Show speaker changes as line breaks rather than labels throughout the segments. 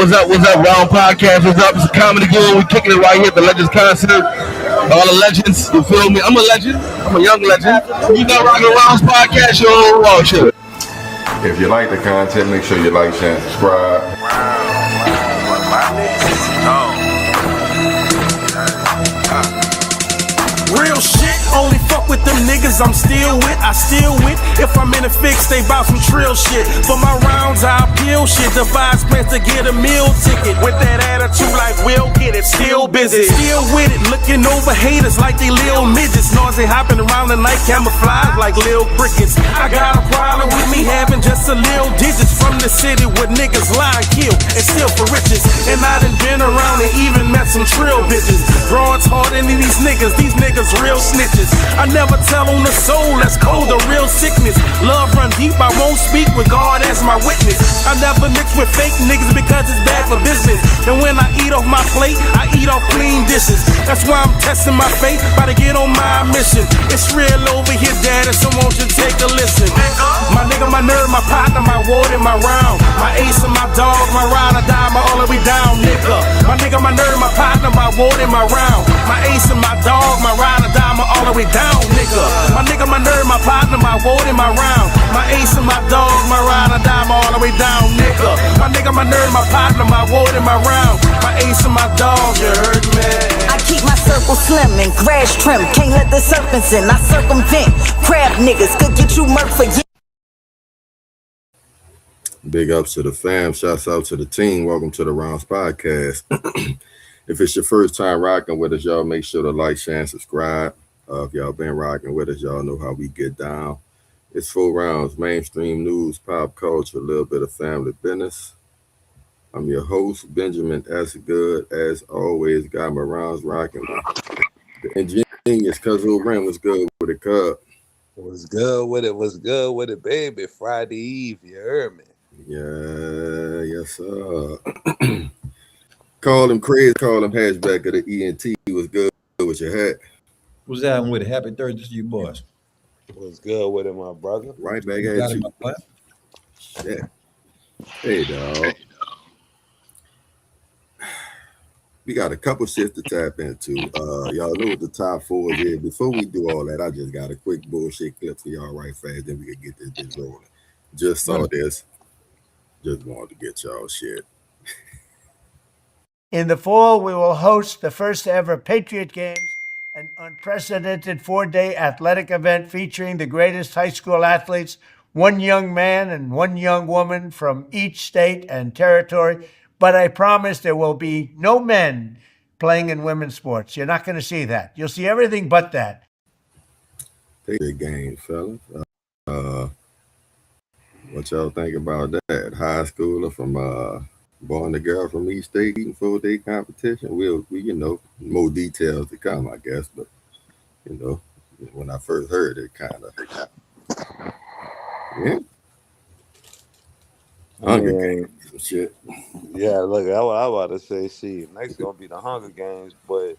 What's up? What's up? Round Podcast. What's up? It's a comedy duo. We kicking it right here at the Legends concert. All the legends. You feel me? I'm a legend. I'm a young legend. You not rocking Rounds Podcast, yo. Oh, shit.
If you like the content, make sure you like, share, and subscribe.
Real shit, only fuck with them niggas I'm still with, I still with. If I'm in a fix, they bout some trill shit. For my rounds, I appeal shit. Devise plans to get a meal ticket. With that attitude like we'll get it, still busy. Still with it, looking over haters like they lil midgets. Noisy hopping around the night, camouflage like lil crickets. I got a problem with me having just a lil digits. From the city where niggas lie and kill and steal for riches. And I done been around and even met some trill bitches. Broads hard into these niggas real snitches. I never tell on the soul, that's cold, a real sickness. Love run deep, I won't speak with God as my witness. I never mix with fake niggas because it's bad for business. And when I eat off my plate, I eat off clean dishes. That's why I'm testing my fate, about to get on my mission. It's real over here, daddy, so won't you take a listen. My nigga, my nerd, my partner, my ward, and my round. My ace and my dog, my ride or die, my all the way down, nigga. My nigga, my nerd, my partner, my ward, and my round. My ace and my dog, my ride or die, my all the way down, nigga. My nigga, my nerd, my partner, my ward, and my round. My ace and my dog, my ride or die, my all the way down, nigga. My nigga, my nerd, my partner, my ward, and my round. My ace and my dog, you heard me.
I keep my circle slim and grass trim. Can't let the serpents in. I circumvent. Crab niggas could get you murked for years.
Big ups to the fam. Shouts out to the team. Welcome to the Rounds Podcast. If it's your first time rocking with us, y'all make sure to like, share, and subscribe. If y'all been rocking with us, y'all know how we get down. It's 4 rounds, mainstream news, pop culture, a little bit of family business. I'm your host, Benjamin S. Good. As always, got my rounds rocking with the ingenious Cuzzo Ram. What's good with the Cub?
What's good with it? What's good with it, baby? Friday Eve, you heard me.
Yeah, yes, sir. Call him crazy, call him hatchback of the ENT. Was good with your hat.
What's that with it? Happy Thursday to you, boys.
What's good with it, my brother?
Right back at you. Yeah. Hey, dog. We got a couple shit to tap into. Y'all know what the top 4 is. Before we do all that, I just got a quick bullshit clip for y'all right fast. Then we can get this bitch rolling. Just saw this. Just wanted to get y'all shit.
In the fall, we will host the first ever Patriot Games, an unprecedented 4-day athletic event featuring the greatest high school athletes, one young man and one young woman from each state and territory. But I promise there will be no men playing in women's sports. You're not going to see that. You'll see everything but that.
Patriot Games, fellas. What y'all think about that? High schooler from boy and the girl from each state eating 4-day competition. We more details to come, I guess. But when I first heard it, kind of yeah. Hunger Games and shit.
Yeah, look, I was about to say, shit, next gonna be the Hunger Games, but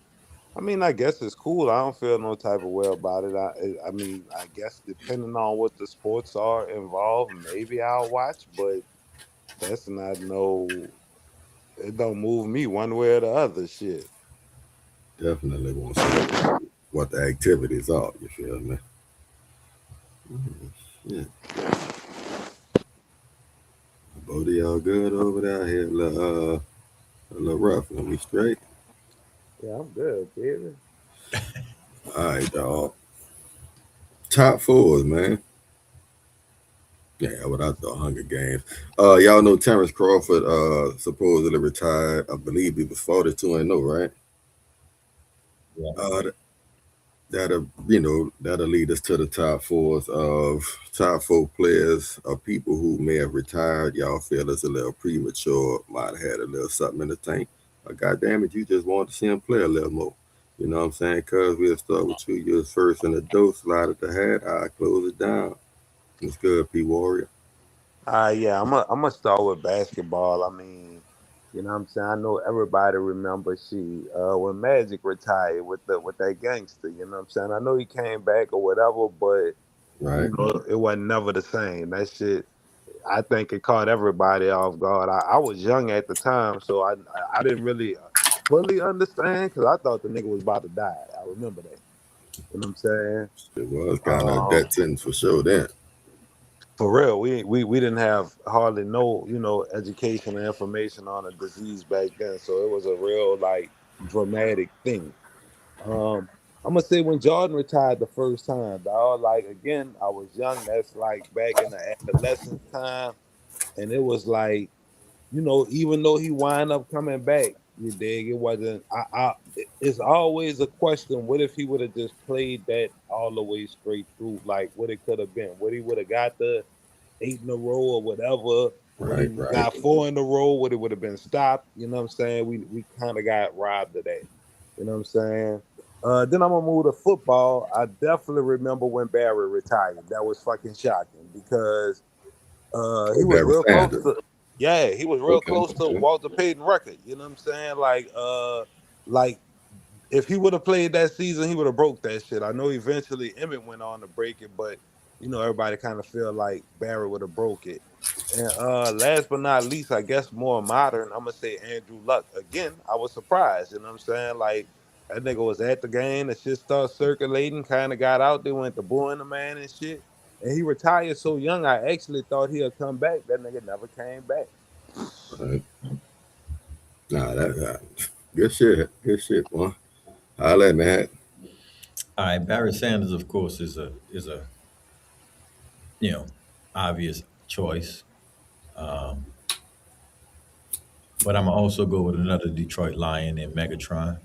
I mean, I guess it's cool. I don't feel no type of way about it. I mean, I guess depending on what the sports are involved, maybe I'll watch, but that's not it don't move me one way or the other, shit.
Definitely want to see what the activities are, you feel me? Yeah. Both of y'all good over there here, a little rough. Let me straight.
Yeah, I'm good, baby.
All right, dog. Top 4s, man. Yeah, without the Hunger Games. Y'all know Terrence Crawford supposedly retired. I believe he was 42-0, right? Yeah. That'll lead us to the top 4s of top 4 players of people who may have retired. Y'all feel it's a little premature, might have had a little something in the tank. But goddamn it, you just want to see him play a little more. You know what I'm saying? Cuz we'll start with you. You're first in the dose, slide at the hat, I close it down. It's good, P Warrior.
Yeah, I'm gonna start with basketball. I mean, you know what I'm saying? I know everybody remembers when Magic retired with that gangster, you know what I'm saying? I know he came back or whatever, but
right.
It wasn't never the same. That shit, I think it caught everybody off guard. I was young at the time, so I didn't really fully understand because I thought the nigga was about to die. I remember that. You know what I'm saying?
It was kind of a
Um,
death sentence for sure then.
for real, we didn't have hardly no education and information on a disease back then, so it was a real like dramatic thing. Um, I'm gonna say when Jordan retired the first time, dog. Like again, I was young. That's like back in the adolescence time, and it was like even though he wind up coming back, you dig? It wasn't. It's always a question. What if he would have just played that all the way straight through? Like what it could have been. What he would have got the 8 in a row or whatever. When he
Right, right.
got 4 in a row, what it would have been stopped. You know what I'm saying? We kind of got robbed of that. You know what I'm saying? Then I'm gonna move to football. I definitely remember when Barry retired. That was fucking shocking because he
Oh,
was
Barry
real close
Sanders.
to yeah, he was real
Okay,
close to
okay.
Walter Payton record. You know what I'm saying? Like if he would have played that season, he would have broke that shit. I know eventually Emmett went on to break it, but everybody kind of feel like Barry would have broke it. And last but not least, I guess more modern, I'm gonna say Andrew Luck. Again, I was surprised, you know what I'm saying? Like that nigga was at the game, the shit started circulating, kind of got out there, went to booing the man and shit. And he retired so young, I actually thought he'd come back. That nigga never came back.
Right. Nah, good shit. Good shit, boy. Holla at me, Hat.
All right, Barry Sanders, of course, is a you know obvious choice, um, but I'm gonna also go with another Detroit Lion in Megatron.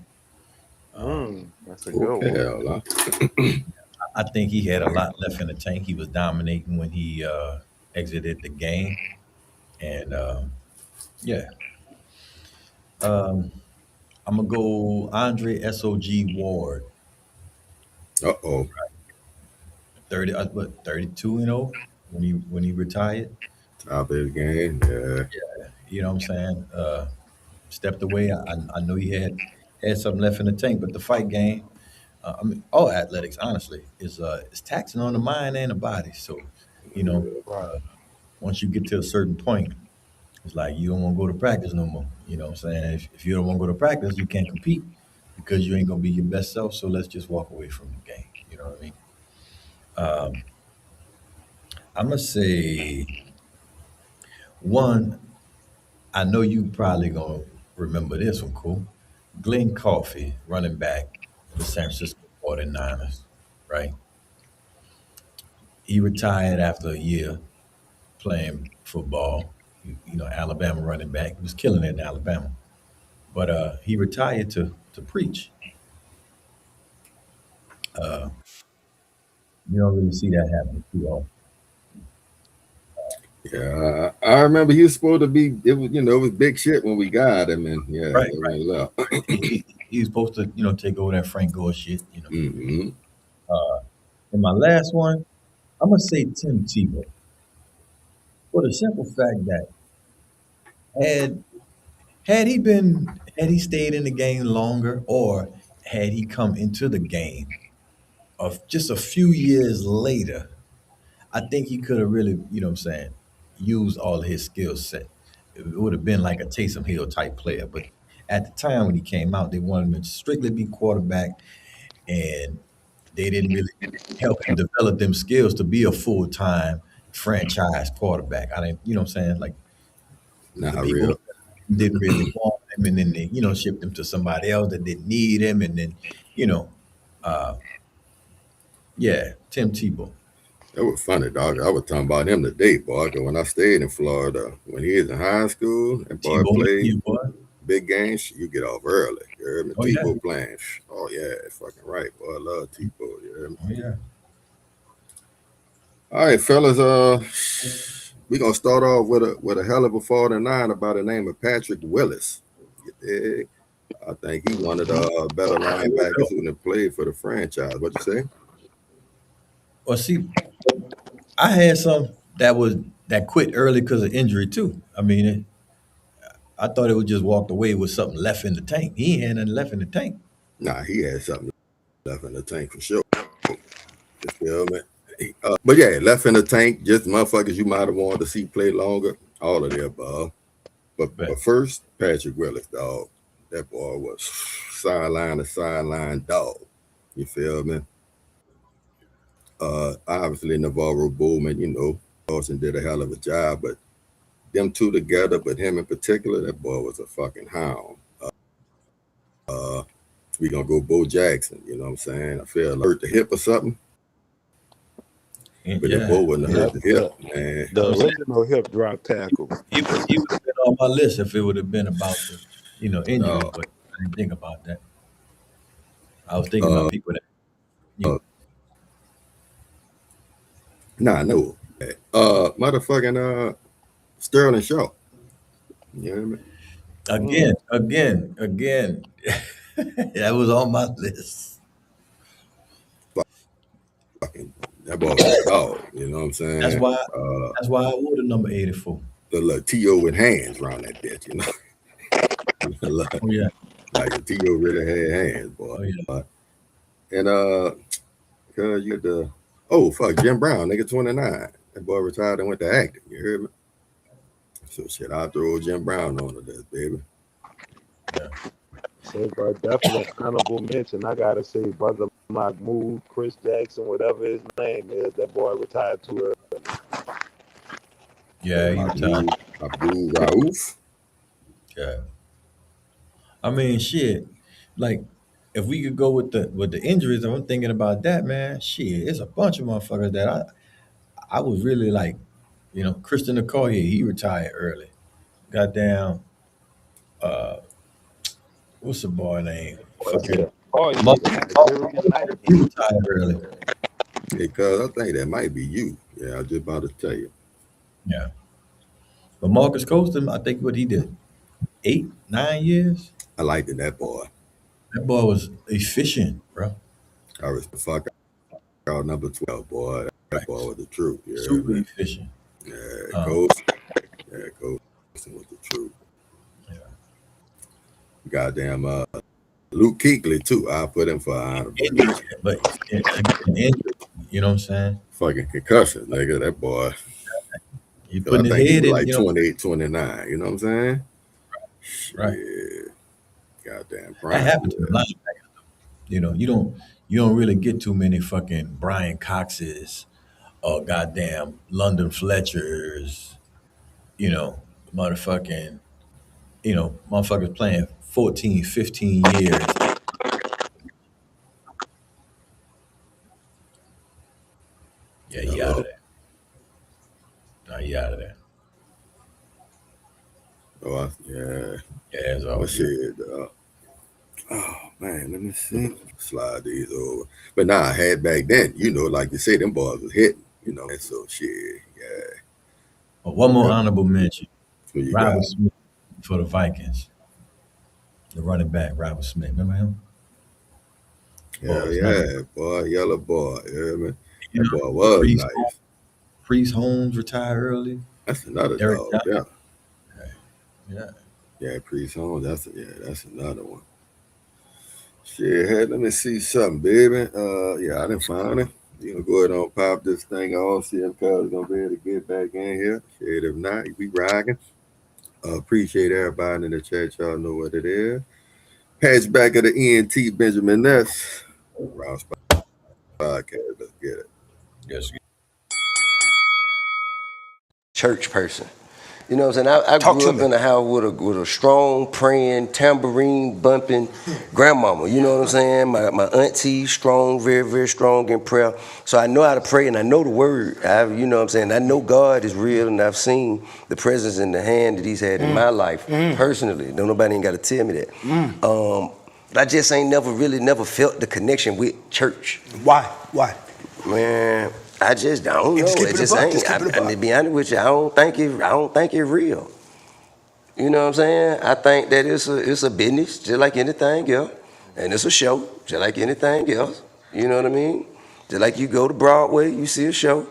That's a good
Okay,
one.
hell,
I think he had a lot left in the tank. He was dominating when he exited the game, and yeah, um, I'm gonna go Andre Sog Ward,
Uh-oh.
32 when he retired.
Top of the game. Yeah.
You know what I'm saying? Stepped away. I know he had something left in the tank, but the fight game, I mean, all athletics, honestly, is taxing on the mind and the body. So, you know,
Right.
uh, once you get to a certain point, it's like you don't want to go to practice no more. You know what I'm saying? If you don't want to go to practice, you can't compete because you ain't gonna be your best self. So let's just walk away from the game. You know what I mean? Um, I'm gonna say one. I know you probably gonna remember this one, cool. Glenn Coffey, running back for the San Francisco 49ers, right? He retired after a year playing football. Alabama running back. He was killing it in Alabama. But he retired to preach. Uh, you don't really see that happening too often.
Yeah, I remember he was supposed to be. It was big shit when we got him, and yeah,
Right,
then when
right.
he left.
He was supposed to, take over that Frank Gore shit.
Hmm.
Uh, and my last one, I'm gonna say Tim Tebow for the simple fact that had had he stayed in the game longer, or had he come into the game of just a few years later, I think he could have really, what I'm saying, used all of his skill set. It would have been like a Taysom Hill type player. But at the time when he came out, they wanted him to strictly be quarterback, and they didn't really help him develop them skills to be a full time franchise quarterback. I didn't, what I'm saying, like the
Not
people
real.
didn't really want him, and then they, shipped him to somebody else that didn't need him, and then, you know, uh, yeah, Tim Tebow.
That was funny, dog. I was talking about him today, boy. 'Cause when I stayed in Florida, when he was in high school, that boy
Tebow,
played
yeah, boy.
big games. You get off early. You heard me?
Oh yeah,
Tebow playing. Oh yeah, fucking right, boy. I love Tebow. You heard me?
oh yeah.
All right, fellas. We gonna start off with a hell of a 49 by the name of Patrick Willis. You dig? I think he one of the better linebackers who done played for the franchise. What you say?
Well, see, I had some that quit early because of injury too. I mean, I thought it was just walked away with something left in the tank. He ain't had nothing left in the tank.
Nah, he had something left in the tank for sure. You feel me? But yeah, left in the tank, just motherfuckers you might have wanted to see play longer. All of the above. But first, Patrick Willis, dog. That boy was sideline to sideline dog. You feel me? Obviously Navarro Bowman, Dawson did a hell of a job, but them two together, but him in particular, that boy was a fucking hound. We gonna go Bo Jackson, you know what I'm saying? I feel like hurt the hip or something. But if Bo wouldn't have hurt the hip, man.
The original hip drop tackle.
He would have been on my list if it would have been about the, injury, but I didn't think about that. I was thinking about people that,
Nah, no. Motherfucking Sterling Shaw. You know what I mean?
Again. That was on my list.
Fucking that boy was a dog, you know what I'm saying?
That's why I wore the number 84.
The little T.O. with hands around that bitch, you know. Like,
Oh yeah.
like T.O. really had hands, boy.
Oh yeah.
And cause you had Jim Brown, nigga 29. That boy retired and went to acting, you heard me? So shit, I'll throw Jim Brown on to this, baby.
Yeah.
So, bro, definitely honorable mention. I gotta say, brother Mahmoud, Chris Jackson, whatever his name is, that boy retired too early.
Yeah, he retired.
Abdul Rauf.
Yeah. I mean, shit. Like, if we could go with the injuries, I'm thinking about that, man. Shit, it's a bunch of motherfuckers that I was really like, Christian Okoye, he retired early. Goddamn, what's the boy name? Fucking he retired early.
Because I think that might be you. Yeah, I was just about to tell you.
Yeah. But Marcus Colston, I think what he did, 8, 9 years.
I liked that boy.
That boy was efficient, bro.
I was the fuck out number 12, boy. That boy was the truth. Yeah,
super efficient.
Yeah, Colston was the truth.
Yeah.
Goddamn, Luke Kuechly too. I put him for honorable.
But injury, you know what I'm saying?
Fucking concussion, nigga. That boy.
You putting his head in,
like 28, 29. You know what I'm saying?
Right.
Yeah. Goddamn.
That happened to a lot of guys. You don't really get too many fucking Brian Coxes or goddamn London Fletchers. Motherfucking. Motherfuckers playing 14, 15 years. Yeah, he out of there. No, he out of there.
Oh, yeah.
Yeah, it's all
shit. Oh, man, let me see. Slide these over. But nah, I had back then, like you say, them boys was hitting, and so shit, yeah.
But one more honorable mention.
Robert
Smith for the Vikings. The running back, Robert Smith. Remember him?
Yeah, boy, yellow boy. Yeah, man. That boy was nice.
Priest Holmes retired early.
That's another dog. Yeah. Yeah, Priest Holmes. That's another one. Shit, let me see something, baby. Yeah, I didn't find it. You can go ahead and pop this thing off, see if Kyle's gonna be able to get back in here. Shit, if not, we rocking. Appreciate everybody in the chat. Y'all know what it is. Patch back of the ENT Benjamin Ness. Round podcast. Let's get it.
Yes.
Church person. You know what I'm saying? I grew up in a house with a strong, praying, tambourine bumping grandmama. You know what I'm saying? My auntie, strong, very, very strong in prayer. So I know how to pray and I know the word. You know what I'm saying? I know God is real and I've seen the presence in the hand that he's had in my life personally. Nobody ain't got to tell me that. But I just ain't never felt the connection with church.
Why?
Man, I don't know. It just ain't. I to be honest with you, I don't think it's real. You know what I'm saying? I think that it's a business just like anything else, and it's a show just like anything else. You know what I mean? Just like you go to Broadway, you see a show.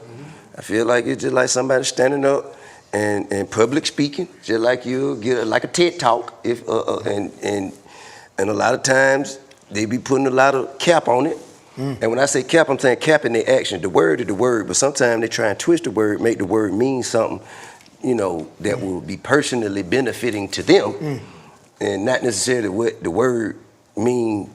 I feel like it's just like somebody standing up and public speaking, just like you get like a TED talk. And a lot of times they be putting a lot of cap on it. And when I say cap, I'm saying cap in their action. The word is the word, but sometimes they try and twist the word, make the word mean something, that will be personally benefiting to them, and not necessarily what the word mean,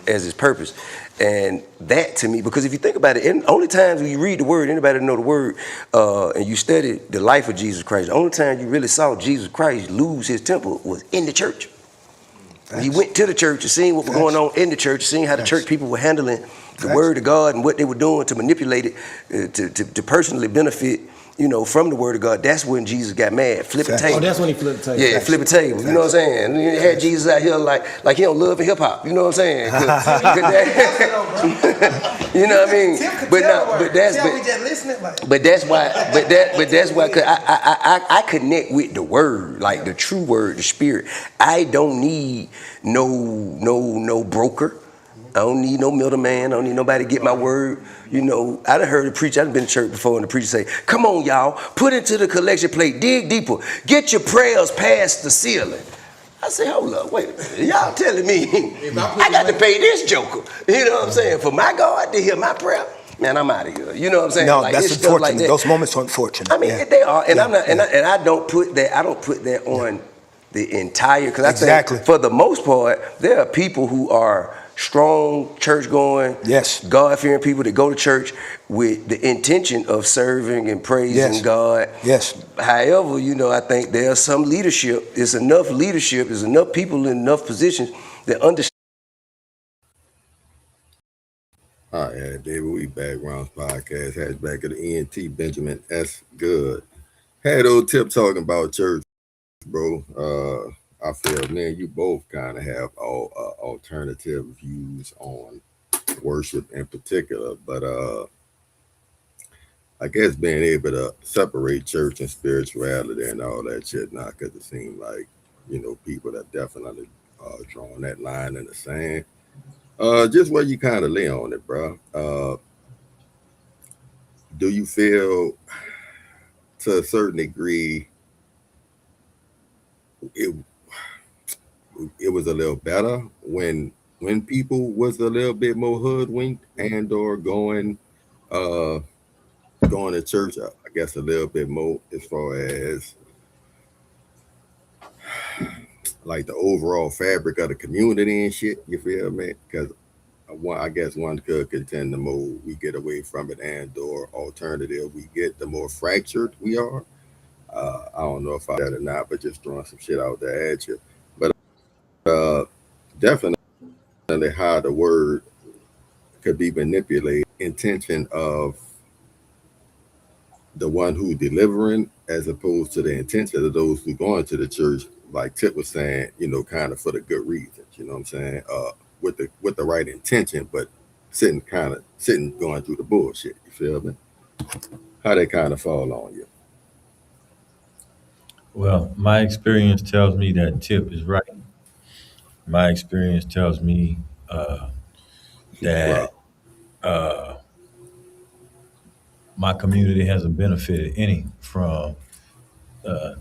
as its purpose. And that to me, because if you think about it, only times when you read the word, anybody know the word, and you study the life of Jesus Christ, the only time you really saw Jesus Christ lose his temper was in the church. He went to the church and seen what was going on in the church, seeing how the church people were handling the word of God and what they were doing to manipulate it, to personally benefit, from the word of God. That's when Jesus got mad, flip the table.
Oh, that's when he flipped the table.
Yeah, flip the table. You know what I'm saying? And he had Jesus out here like he don't love hip hop. You know what I'm saying? You know what I mean? But that's why. Cause I connect with the word, like the true word, the spirit. I don't need no broker. I don't need no middleman. I don't need nobody to get my word. I done heard a preacher, I done been to church before, and the preacher say, come on, y'all, put into the collection plate, dig deeper, get your prayers past the ceiling. I say, hold up, wait a minute. Y'all telling me I got to pay this joker. You know what I'm saying? For my God to hear my prayer, man, I'm out of here. You know what I'm saying?
No, that's unfortunate. Like that. Those moments are unfortunate.
I mean, they are, and I'm not, and I don't put that. I don't put that on the entire, because I think for the most part, there are people who are strong, church-going, God-fearing people that go to church with the intention of serving and praising God. However, I think there's some leadership. There's enough leadership. There's enough people in enough positions that understand.
All right, David, we backgrounds podcast, hatchback of the ENT, Benjamin S. Good. Had old Tip talking about church, bro. I feel, man, you both kind of have alternative views on worship in particular, but I guess being able to separate church and spirituality and all that shit now, because it seems like, people that definitely drawing that line in the sand. Just where you kind of lay on it, bro. Do you feel to a certain degree it was a little better when people was a little bit more hoodwinked and or going to church, I guess, a little bit more as far as like the overall fabric of the community and shit, you feel me? Because I guess one could contend the more we get away from it and or alternative we get, the more fractured we are. I don't know if I that or not, but just throwing some shit out there at you. But definitely how the word could be manipulated, intention of the one who delivering as opposed to the intention of those who going to the church, like Tip was saying, kind of for the good reasons, you know what I'm saying? With the right intention, but sitting going through the bullshit, you feel me? How they kind of fall on you.
Well, my experience tells me that Tip is right. My experience tells me that my community hasn't benefited any from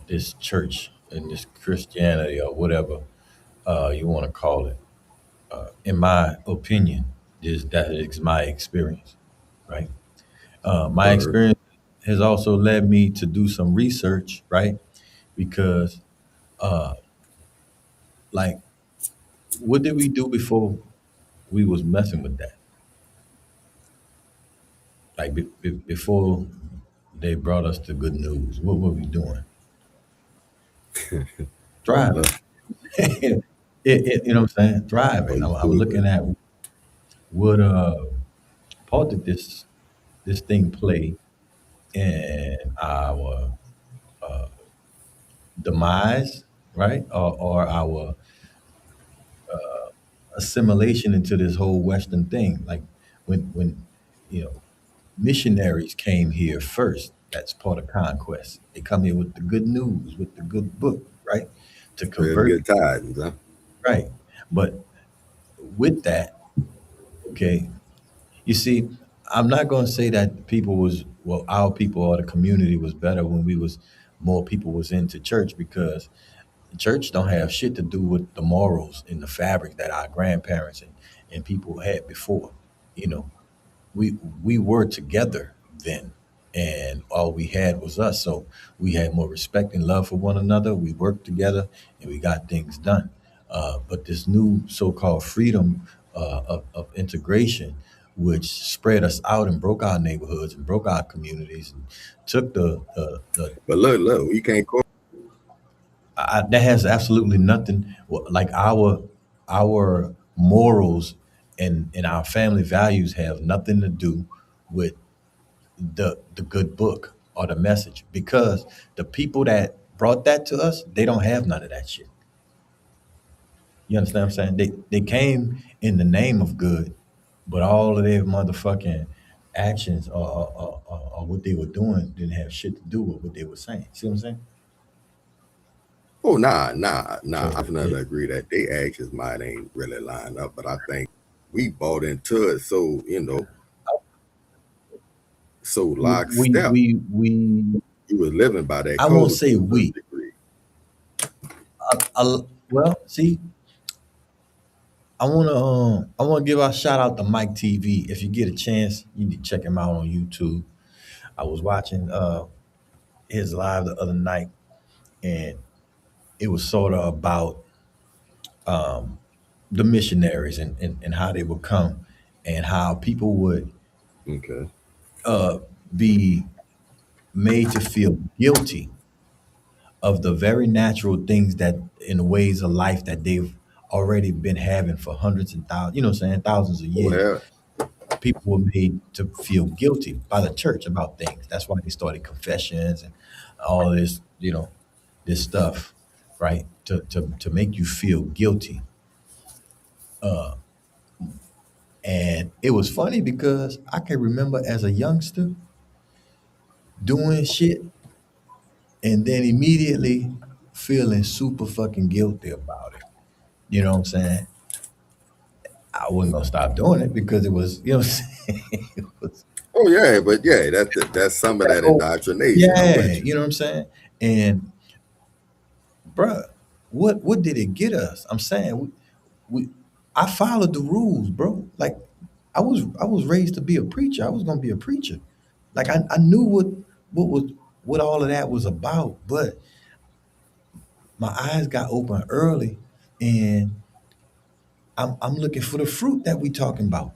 this church and this Christianity or whatever you want to call it. In my opinion, that is my experience, right? My experience has also led me to do some research, right? Because, like, what did we do before we was messing with that? Like, before they brought us the good news, what were we doing? Driving. You know what I'm saying? Driving. I was looking at what part did this thing play in our demise, right? Or our assimilation into this whole Western thing. Like when missionaries came here first, that's part of conquest. They come here with the good news, with the good book, right? To convert.
Good tidings, huh?
Right. But with that, okay, you see, I'm not going to say that our people or the community was better when more people was into church, because the church don't have shit to do with the morals and the fabric that our grandparents and people had before. You know, we were together then, and all we had was us. So we had more respect and love for one another. We worked together, and we got things done. But this new so-called freedom of integration, which spread us out and broke our neighborhoods and broke our communities and took the
But look, you can't call.
that has absolutely nothing like our morals and our family values have nothing to do with the good book or the message, because the people that brought that to us, they don't have none of that shit. You understand what I'm saying? They came in the name of good, but all of their motherfucking actions or what they were doing didn't have shit to do with what they were saying. See what I'm saying?
Oh, nah. I
So
definitely agree that they actions might ain't really lined up, but I think we bought into it. So so lockstep,
we
you was living by that
I won't
code
say
to a certain
we.
degree.
Well, see, I wanna give a shout out to Mike TV. If you get a chance, you need to check him out on YouTube. I was watching his live the other night, and it was sort of about the missionaries and how they would come and how people would
Okay.
be made to feel guilty of the very natural things that in the ways of life that they've already been having for hundreds and thousands, you know what I'm saying, thousands of
Oh,
years.
hell.
People were made to feel guilty by the church about things. That's why they started confessions and all this, this stuff, right? To make you feel guilty. And it was funny because I can remember as a youngster doing shit and then immediately feeling super fucking guilty about it. You know what I'm saying? I wasn't gonna stop doing it because it was, you know what I'm saying? It was
Oh yeah, but yeah, that's some of
that
that
whole,
indoctrination. I'm
yeah,
with you.
you know what I'm saying? And bruh, what did it get us? I'm saying we I followed the rules, bro. Like I was raised to be a preacher. I was gonna be a preacher. Like I knew what was what all of that was about, but my eyes got open early, and I'm looking for the fruit that we talking about.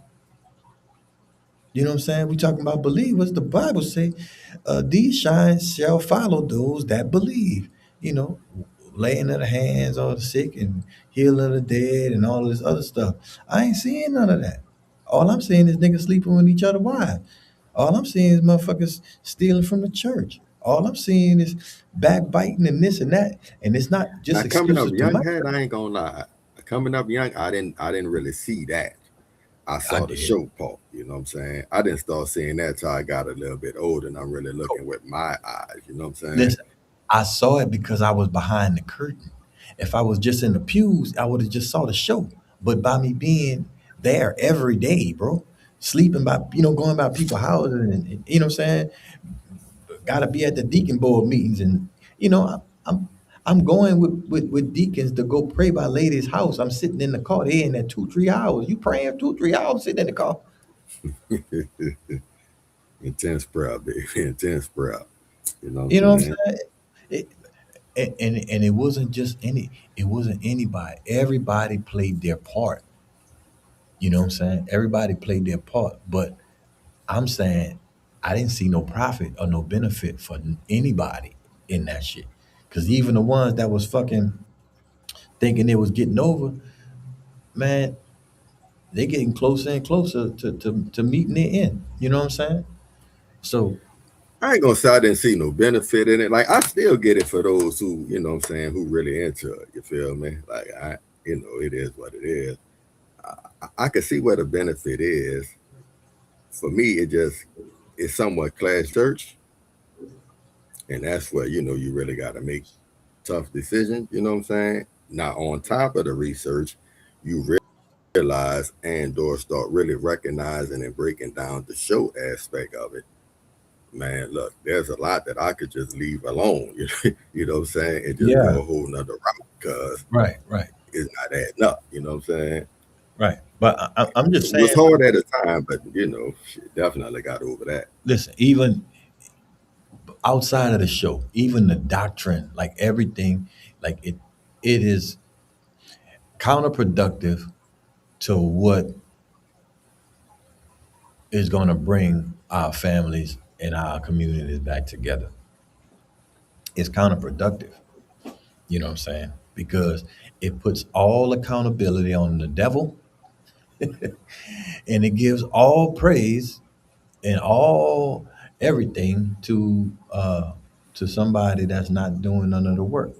You know what I'm saying? We talking about believers. The Bible say, these signs shall follow those that believe. You know, laying of the hands on the sick and healing the dead and all of this other stuff. I ain't seeing none of that. All I'm seeing is niggas sleeping with each other wives. All I'm seeing is motherfuckers stealing from the church. All I'm seeing is backbiting and this and that. And it's not
Now
just
coming up
exclusive to
young
my
head,
church.
I ain't gonna lie. Coming up young, I didn't really see that. I
I
saw the
did.
show part, you know what I'm saying? I didn't start seeing that till I got a little bit older and I'm really looking with my eyes, you know what I'm saying?
Listen, I saw it because I was behind the curtain. If I was just in the pews, I would have just saw the show. But by me being there every day, bro, sleeping by, going by people's houses and you know what I'm saying? Gotta be at the deacon board meetings and I'm going with deacons to go pray by ladies' house. I'm sitting in the car. They in there 2-3 hours. You praying 2-3 hours sitting in the car.
Intense prayer, baby. Intense prayer. You know what
You know
I'm
what
saying?
I'm saying? It, and it wasn't just it wasn't anybody. Everybody played their part. You know what I'm saying? Everybody played their part. But I'm saying I didn't see no profit or no benefit for anybody in that shit. Cause even the ones that was fucking thinking they was getting over, man, they getting closer and closer to meeting their end. You know what I'm saying? So
I ain't gonna say I didn't see no benefit in it. Like I still get it for those who, you know what I'm saying, who really into it. You feel me? Like it is what it is. I can see where the benefit is. For me, it's somewhat class church, and that's where you really got to make tough decisions. You know what I'm saying? Now, on top of the research, you realize and/or start really recognizing and breaking down the show aspect of it. Man, look, there's a lot that I could just leave alone. You know what I'm saying, and just go
yeah,
a whole nother route because
right, right,
it's not adding up. You know what I'm saying?
right. But I'm just
It was
saying,
hard at the time, but shit, definitely got over that.
listen, even outside of the show, even the doctrine, like everything, like it is counterproductive to what is going to bring our families and our communities back together. It's counterproductive. You know what I'm saying? Because it puts all accountability on the devil and it gives all praise and all everything to somebody that's not doing none of the work.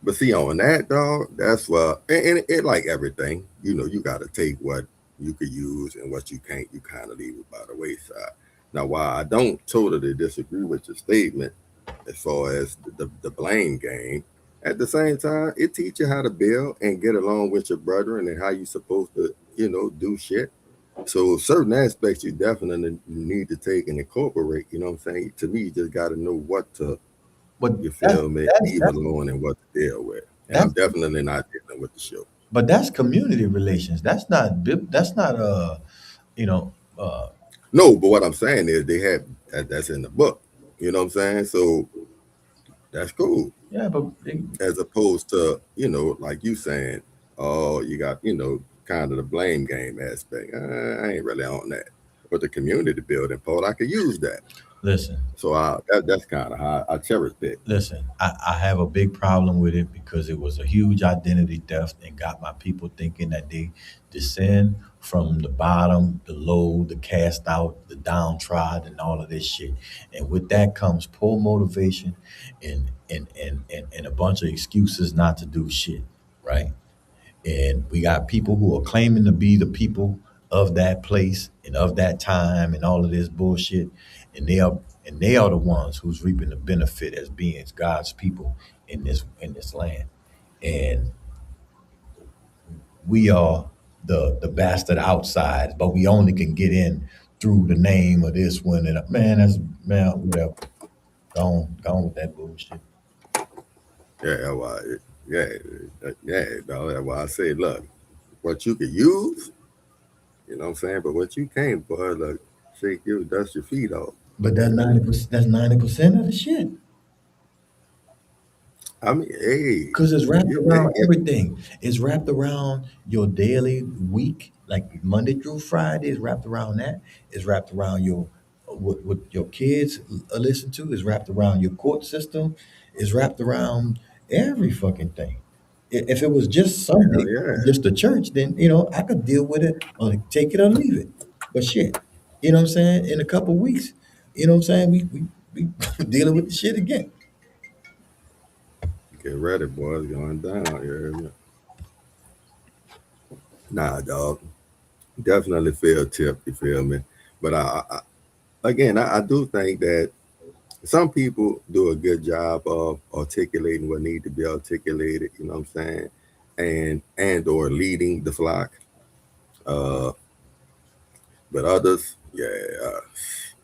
But see, on that, dog, that's what, and it like everything, you got to take what you could use and what you can't, you kind of leave it by the wayside. Now, while I don't totally disagree with your statement as far as the blame game, at the same time, it teaches you how to build and get along with your brethren and how you supposed to, do shit. So certain aspects you definitely need to take and incorporate, you know what I'm saying? To me, you just got to know what to,
But
you
that's
feel me,
that's
leave
that's
alone and what to deal with. And I'm
that's
definitely not dealing with the show.
but that's community relations. That's not you know uh
No, but what I'm saying is they have that's in the book. You know what I'm saying? So that's cool.
yeah, but
As opposed to, like you saying, oh, you got, kind of the blame game aspect. I ain't really on that. But the community building part, I could use that.
listen,
So that's kind of how I cherish it.
listen, I have a big problem with it because it was a huge identity theft and got my people thinking that they descend from the bottom, the low, the cast out, the downtrodden, and all of this shit. And with that comes poor motivation and a bunch of excuses not to do shit, right? And we got people who are claiming to be the people of that place and of that time and all of this bullshit. And they are the ones who's reaping the benefit as being God's people in this land. And we are the bastard outside, but we only can get in through the name of this one. And man, that's man, whatever. Gone with that bullshit.
Yeah, why? Yeah, yeah, dog. That's why I say, look, what you could use, you know what I'm saying, but what you can't, boy, look, shake you, dust your feet off.
But that's 90%. That's 90% of the shit.
I mean, hey,
Because it's wrapped around
yeah,
everything. It's wrapped around your daily week, like Monday through Friday. It's wrapped around that. It's wrapped around your what your kids listen to. It's wrapped around your court system. It's wrapped around every fucking thing. If it was just
hell
Sunday,
yeah.
just the church, then I could deal with it or take it or leave it. But shit, you know what I'm saying? In a couple weeks, you know what I'm saying? We dealing with the shit again.
Get ready, boy. It's going down. You heard me? Nah, dog. Definitely feel tip. You feel me? But I do think that some people do a good job of articulating what need to be articulated. You know what I'm saying? And or leading the flock. Uh, but others, yeah,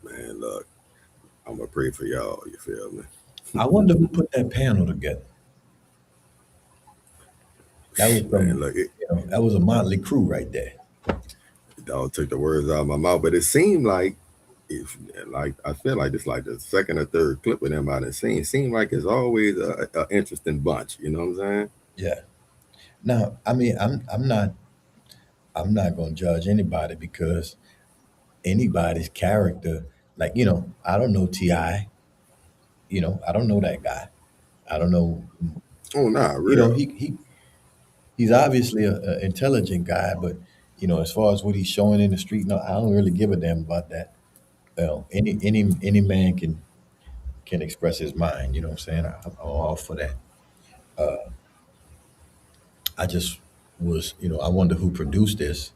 man. Look, I'm gonna pray for y'all. You feel me?
I wonder who put that panel together. That was
Man,
some,
look,
that was a motley crew right there.
dog took the words out of my mouth. But it seemed like if like I feel like it's like the second or third clip of them I done seen. Seemed like it's always a interesting bunch. You know what I'm saying?
Yeah. Now, I mean, I'm not gonna judge anybody because anybody's character, like I don't know Ti. I don't know that guy. I don't know.
Oh nah, real.
He's obviously a intelligent guy, but as far as what he's showing in the street, no, I don't really give a damn about that. Any man can express his mind. You know what I'm saying? I'm all for that. I just I wonder who produced this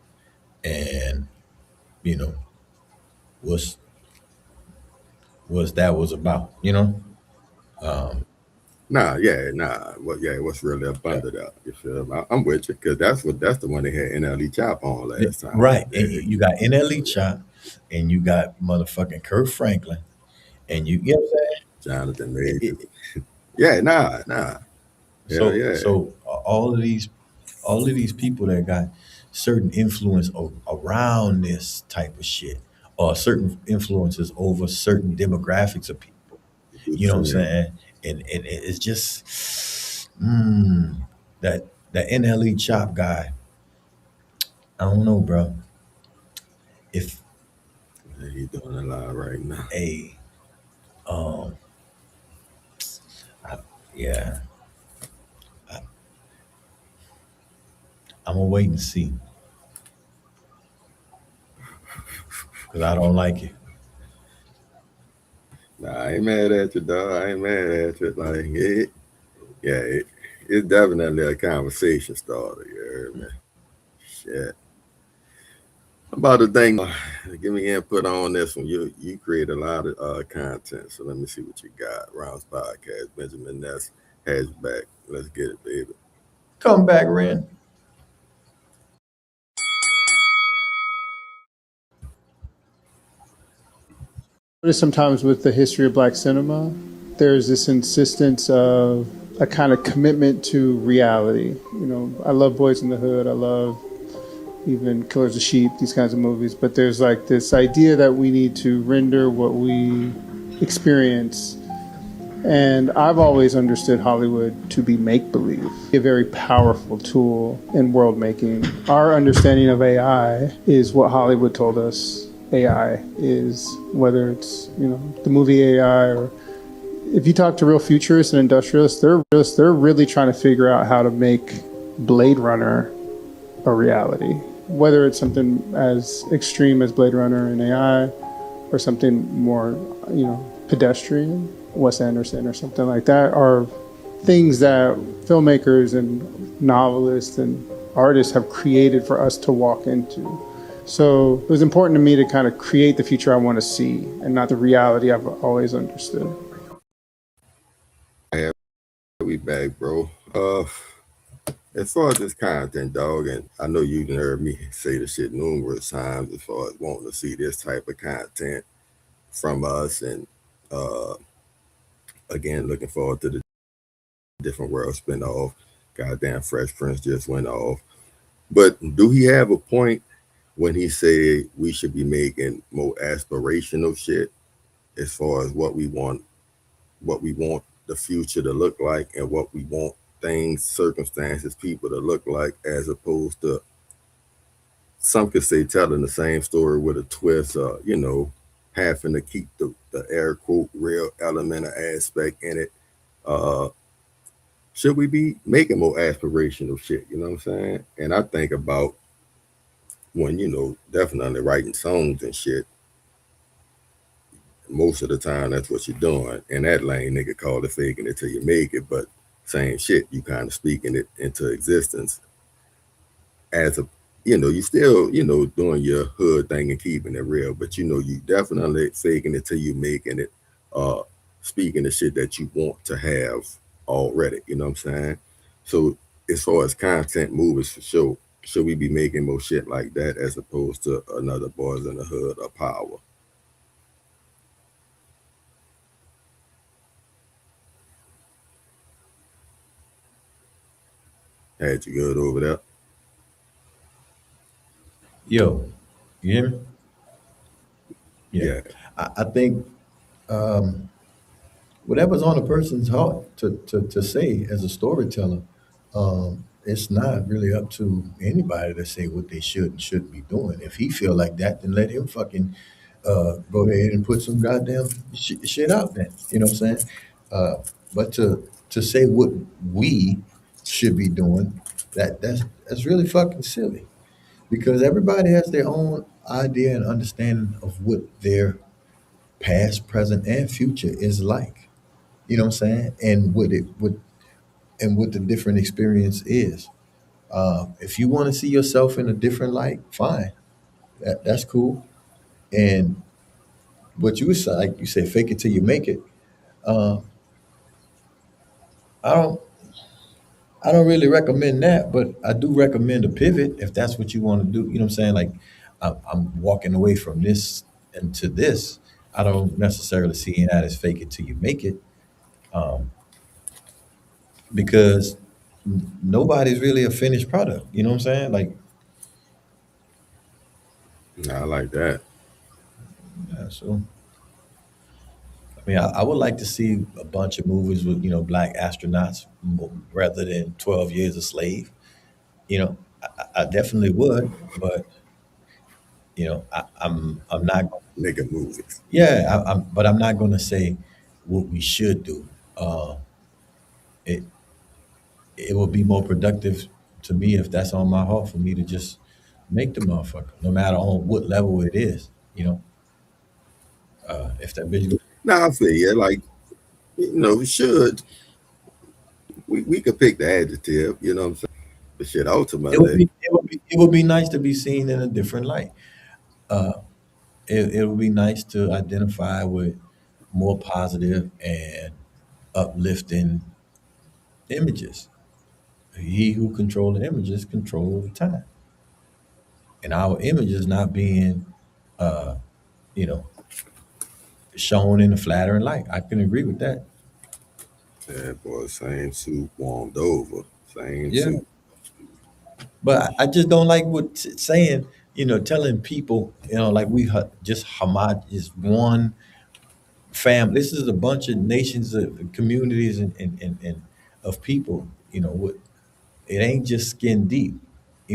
and you know what's that was about.
Nah, yeah, nah. What? Yeah, what's really up
Yeah.
under that? You feel me? I'm with you because that's the one they had NLE Chop on last time.
Right. And you got NLE Chop and you got motherfucking Kurt Franklin and you know what I'm saying?
Jonathan
It-
Major.
it-
Yeah, nah. Hell
so
yeah.
so all of these people that got certain influence around this type of shit, or certain influences over certain demographics of people.
Good
You know what I'm
friend.
saying? And it's just that NLE Chop guy. I don't know, bro. If
He's doing a lot right now.
a um yeah, I'm gonna wait and see because I don't like it.
Nah, I ain't mad at you, dog. I ain't mad at you. Like it's definitely a conversation starter. You heard me? Shit. I'm about to think. Give me input on this one. You create a lot of content, so let me see what you got. Rounds podcast. Benjamin Ness has you back. Let's get it, baby.
Come back, Ren.
Sometimes with the history of black cinema, there's this insistence of a kind of commitment to reality. You know, I love Boys in the Hood. I love even Killers of Sheep, these kinds of movies. But there's like this idea that we need to render what we experience. And I've always understood Hollywood to be make-believe, a very powerful tool in world making. Our understanding of AI is what Hollywood told us AI is, whether it's, you know, the movie AI, or if you talk to real futurists and industrialists, they're really trying to figure out how to make Blade Runner a reality. Whether it's something as extreme as Blade Runner and AI, or something more, you know, pedestrian, Wes Anderson or something like that, are things that filmmakers and novelists and artists have created for us to walk into. So it was important to me to kind of create the future I want to see and not the reality I've always understood.
We back, bro. As far as this content, dog, and I know you done heard me say this shit numerous times as far as wanting to see this type of content from us, and again, looking forward to the Different World spin-off. Goddamn Fresh Prince just went off. But do he have a point when he said we should be making more aspirational shit as far as what we want the future to look like, and what we want things, circumstances, people to look like, as opposed to, some could say, telling the same story with a twist, you know, having to keep the air quote real element or aspect in it. Should we be making more aspirational shit? You know what I'm saying? And I think about when, you know, definitely writing songs and shit. Most of the time, that's what you're doing. In that lane, nigga, call it faking it till you make it. But same shit, you kind of speaking it into existence as a, you know, you still, you know, doing your hood thing and keeping it real. But, you know, you definitely faking it till you making it, speaking the shit that you want to have already. You know what I'm saying? So as far as content movies for sure, should we be making more shit like that as opposed to another Boys in the Hood or Power? Had you good over there?
Yo, you hear me?
Yeah.
I think whatever's on a person's heart to say as a storyteller, it's not really up to anybody to say what they should and shouldn't be doing. If he feel like that, then let him fucking go ahead and put some goddamn shit out there. You know what I'm saying? But to say what we should be doing, that's really fucking silly, because everybody has their own idea and understanding of what their past, present, and future is like. You know what I'm saying? And what the different experience is. If you want to see yourself in a different light, fine. That's cool. And what you say, like you say, fake it till you make it. Uh, I don't I don't really recommend that, but I do recommend a pivot if that's what you want to do. You know what I'm saying? Like I'm walking away from this into this. I don't necessarily see that as fake it till you make it, um, because nobody's really a finished product. You know what I'm saying? Like
I like that.
Yeah, so I mean, I would like to see a bunch of movies with black astronauts rather than 12 Years a Slave. I definitely would, but I'm not.
Nigga movies.
Yeah, but I'm not going to say what we should do. It it would be more productive to me if that's on my heart for me to just make the motherfucker, no matter on what level it is. If that visual,
Now I feel yeah, like we should we could pick the adjective, you know what I'm saying? But shit, ultimately,
it would be nice to be seen in a different light. Uh, it would be nice to identify with more positive and uplifting images. He who control the images control the time, and our images not being, uh, you know, shown in a flattering light. I can agree with that.
yeah, boy, same soup warmed over, same
Yeah,
soup.
but I just don't like what saying. Telling people, like we just just one family. This is a bunch of nations, of communities, and of people. It ain't just skin deep.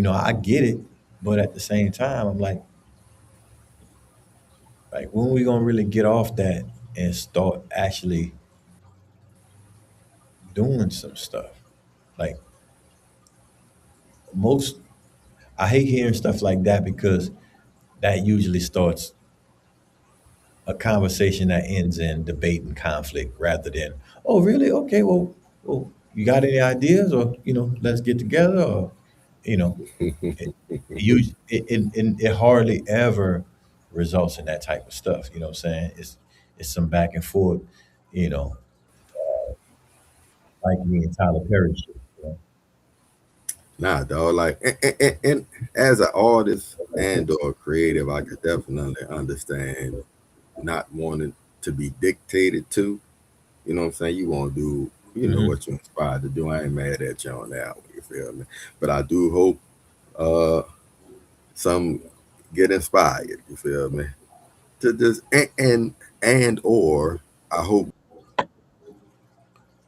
I get it, but at the same time, I'm like, when we gonna really get off that and start actually doing some stuff? Like most, I hate hearing stuff like that because that usually starts a conversation that ends in debate and conflict rather than, oh, really? Okay, well, you got any ideas, or let's get together, or you know, it, it hardly ever results in that type of stuff. You know what I'm saying? It's some back and forth, you know, like me and Tyler Perry shit.
Nah, dog. Like, and as an artist and or creative, I could definitely understand not wanting to be dictated to. You know what I'm saying? You want to do,
Mhm.
what you're inspired to do. I ain't mad at you on that one. You feel me? But I do hope some get inspired. You feel me? To just and or I hope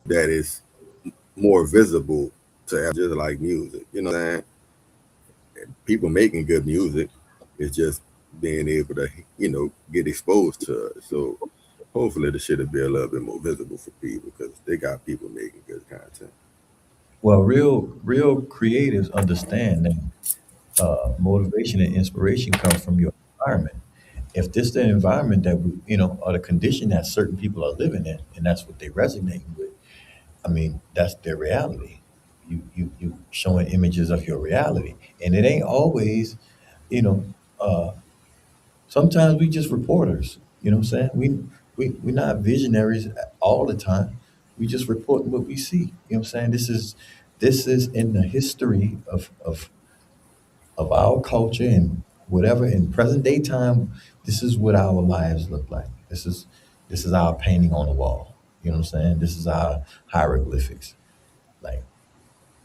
that it's more visible to just like music. You know what I'm saying? People making good music. It's just being able to, get exposed to it. So hopefully the shit will be a little bit more visible for people because they got people making good content.
Well, real creatives understand that motivation and inspiration comes from your environment. If this the environment that or the condition that certain people are living in, and that's what they resonate with, I mean, that's their reality. You showing images of your reality, and it ain't always, you know. Uh, Sometimes we just reporters. You know what I'm saying? We're not visionaries all the time. We just reporting what we see. You know what I'm saying? This is in the history of our culture and whatever in present day time. This is what our lives look like. This is our painting on the wall. You know what I'm saying? This is our hieroglyphics. Like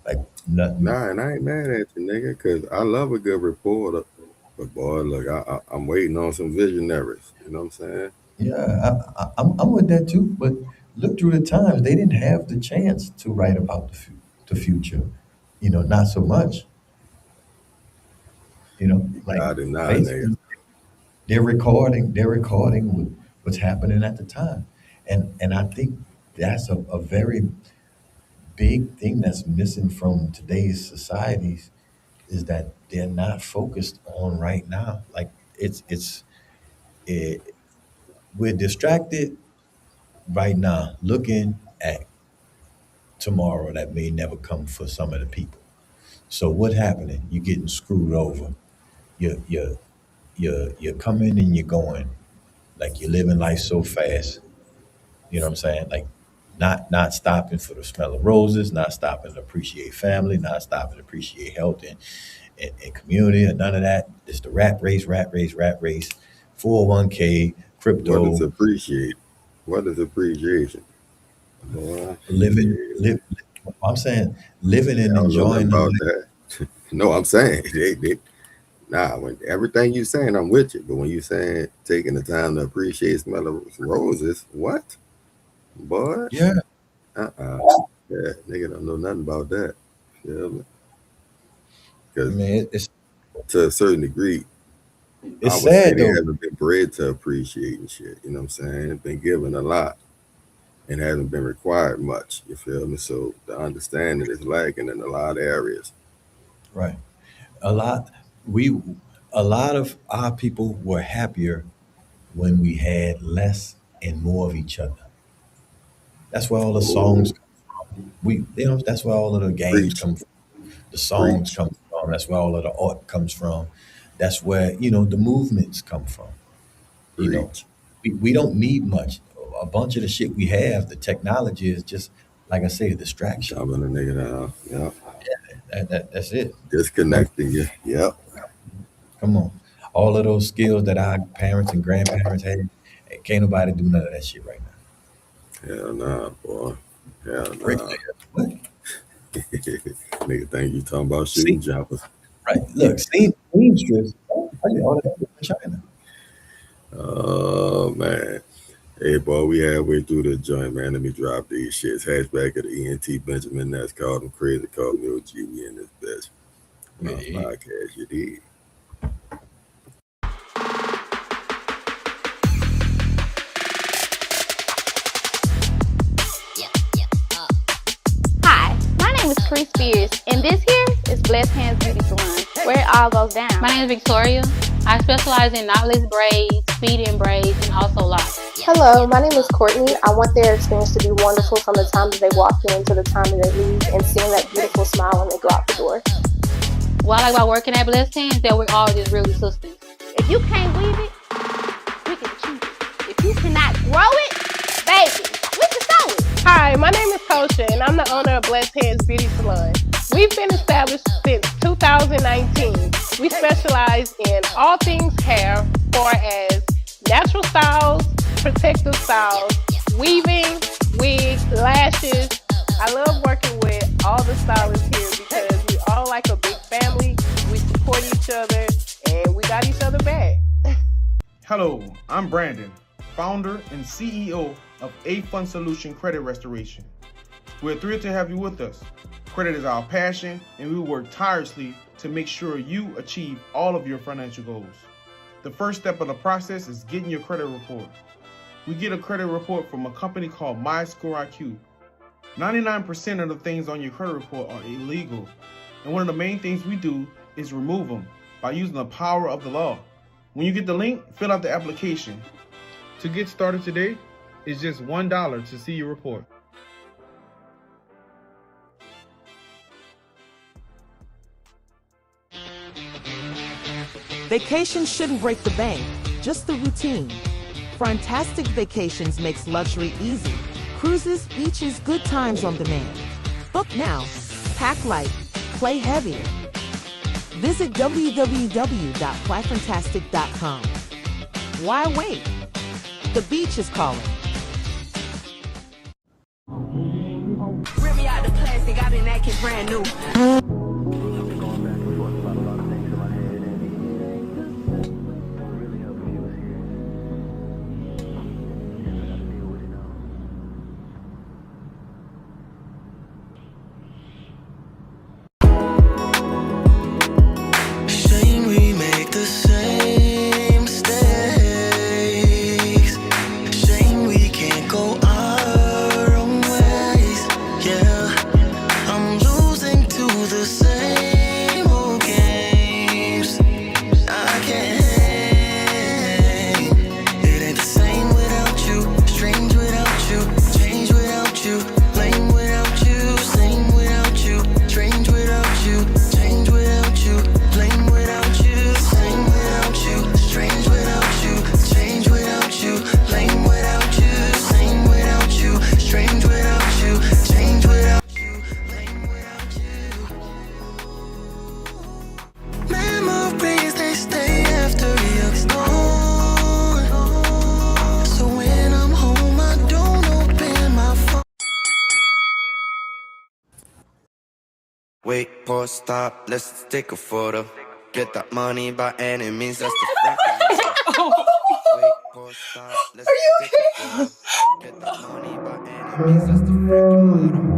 like nothing.
Nah, and I ain't mad at you, nigga, because I love a good reporter. But boy, look, I'm waiting on some visionaries. You know what I'm saying?
Yeah, I'm with that too. But look through the times, they didn't have the chance to write about the future. Not so much.
You
Like
got it now, nigga.
basically they're recording what's happening at the time, and I think that's a very big thing that's missing from today's societies is that they're not focused on right now. Like it, we're distracted right now, looking at tomorrow that may never come for some of the people. So what happening? You're getting screwed over. You're coming and you're going. Like you're living life so fast. You know what I'm saying? Like not stopping for the smell of roses, not stopping to appreciate family, not stopping to appreciate health and community and none of that. It's the rat race, 401k,
What is
crypto,
appreciate? What is appreciation? Boy,
living,
shit.
live. I'm saying living
I
and
don't know nothing
enjoying the
about
life.
that. No, I'm saying they Nah, when everything you saying, I'm with you. But when you saying taking the time to appreciate smell of roses, what? Boy?
Yeah.
Yeah, nigga don't know nothing about that. You feel me?
I
Because
mean,
to a certain degree, I
it's
would say
sad
they
though.
haven't been bred to appreciate and shit. You know what I'm saying? Been given a lot and hasn't been required much. You feel me? So the understanding is lacking in a lot of areas.
Right. A lot we a lot of our people were happier when we had less and more of each other. That's where all the songs
Oh,
come from. That's where all of the games
preach,
come from. The songs
preach,
come from. That's where all of the art comes from. That's where, the movements come from. You know,
preach.
we don't need much. A bunch of the shit we have, the technology is just, like I say, a distraction.
Dumbing a nigga down. Yep.
That's it. Come,
Disconnecting you. Yep.
come on. All of those skills that our parents and grandparents had, can't nobody do none of that shit right now.
Hell nah, boy. Hell
Break
nah.
what?
Nigga think you talking about
See,
shooting jumpers.
right. Look, seamstress. I get all that in China.
Oh man. Hey boy, we halfway through the joint, man. Let me drop these shits. Hatchback of the ENT Benjamin. That's called him crazy. Called me OG. We in this bitch. Rounds
Yeah.
podcast, you did.
Hi, my name is Chris Spears, and this here is Blessed Hands Beauty Salon, where it all goes down.
My name is Victoria. I specialize in knotless braids, feed-in braids, and also locks.
Hello, my name is Courtney. I want their experience to be wonderful from the time that they walk in to the time that they leave, and seeing that beautiful smile when they go out the door.
What I like about working at Blessed Hands that we're all just really sisters.
If you can't weave it, we can keep it. If you cannot grow it, baby, we can sew it.
Hi, my name is Kosha, and I'm the owner of Blessed Hands Beauty Salon. We've been established since 2019. We specialize in all things hair, far as natural styles, protective styles, weaving, wigs, lashes. I love working with all the stylists here because we all like a big family. We support each other, and we got each other back.
Hello, I'm Brandon, founder and CEO of A Fund Solution Credit Restoration. We're thrilled to have you with us. Credit is our passion, and we work tirelessly to make sure you achieve all of your financial goals. The first step of the process is getting your credit report. We get a credit report from a company called MyScoreIQ. 99% of the things on your credit report are illegal, and one of the main things we do is remove them by using the power of the law. When you get the link, fill out the application. To get started today, it's just $1 to see your report.
Vacation shouldn't break the bank, just the routine. Fantastic Vacations makes luxury easy. Cruises, beaches, good times on demand. Book now, pack light, play heavier. Visit www.flyfantastic.com. Why wait? The beach is calling.
Rip me out the plastic, I've been acting brand new.
Wait, pause, stop, let's take a photo. Get that money by any means, that's the freaking wait, pause, stop, let's take it further. Get that money by any means, that's the freaking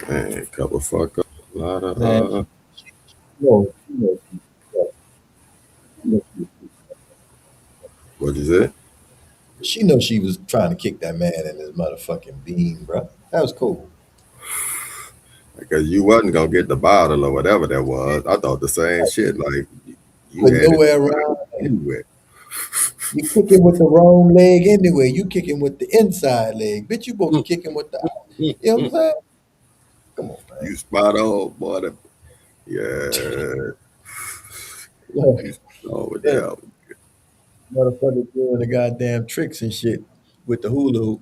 Man, couple fuck up. A lot of
Man, no,
What'd you say?
she know she was trying to kick that man in his motherfucking beam, bro. That was cool.
Because you wasn't gonna get the bottle or whatever that was. I thought the same shit. Like you
But
had
nowhere
it
around.
anywhere.
You kicking with the wrong leg anyway. You kicking with the inside leg. Bitch, you both kicking with the you know what I'm saying? Come on, man.
You spot on, boy. Yeah.
Look,
With that.
motherfucker doing the goddamn tricks and shit with the hula hoop.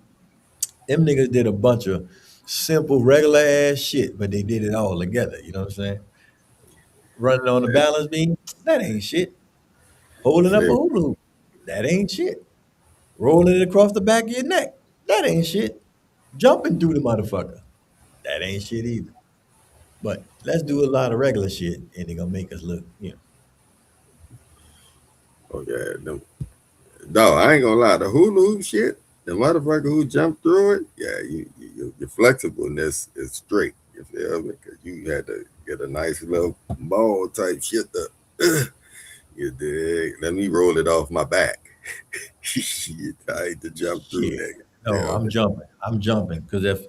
Them niggas did a bunch of simple, regular ass shit, but they did it all together. You know what I'm saying? Running on the balance beam, that ain't shit. Holding up a hula hoop, that ain't shit. Rolling it across the back of your neck, that ain't shit. Jumping through the motherfucker, that ain't shit either. But let's do a lot of regular shit, and they're gonna make us look, you know.
Oh yeah, them. No, I ain't gonna lie. The hula hoop shit, the motherfucker who jumped through it, yeah, your flexibleness is straight. You feel me? Because you had to get a nice little ball type shit to, you dig? Let me roll it off my back. Shit, I hate to jump through, nigga.
No, I'm jumping. I'm jumping because if